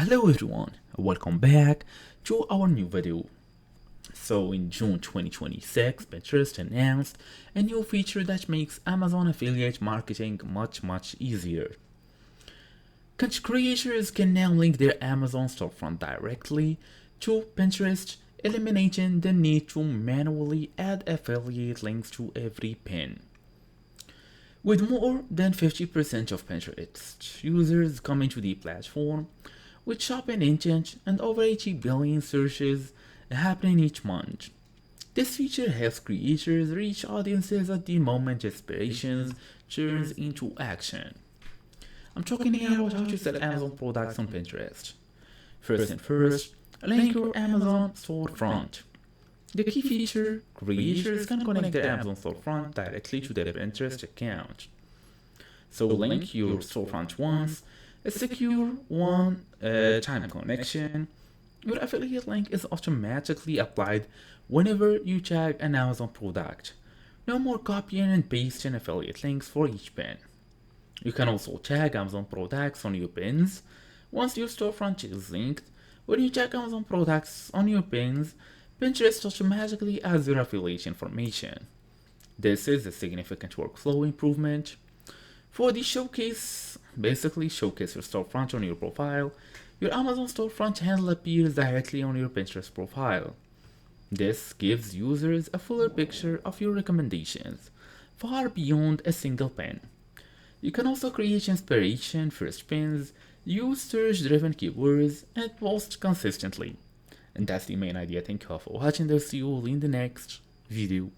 Hello everyone, welcome back to our new video. So in June 2026, Pinterest announced a new feature that makes Amazon affiliate marketing much easier. Content creators can now link their Amazon storefront directly to Pinterest, eliminating the need to manually add affiliate links to every pin. With more than 50% of Pinterest users coming to the platform, with shopping intent and over 80 billion searches happening each month. This feature helps creators reach audiences at the moment inspiration turns into action. I'm talking here about how to sell Amazon products on Pinterest. First, link your Amazon storefront. The key feature, creators can connect their Amazon storefront directly to their Pinterest account. So link your storefront once, a secure one-time connection. Your affiliate link is automatically applied whenever you tag an Amazon product. No more copying and pasting affiliate links for each pin. You can also tag Amazon products on your pins. Once your storefront is linked, when you tag Amazon products on your pins, Pinterest automatically adds your affiliate information. This is a significant workflow improvement. For the showcase, basically showcase your storefront on your profile, your Amazon storefront handle appears directly on your Pinterest profile. This gives users a fuller picture of your recommendations, far beyond a single pin. You can also create inspiration first pins, use search-driven keywords, and post consistently. And that's the main idea. Thank you all for watching this. See you all in the next video.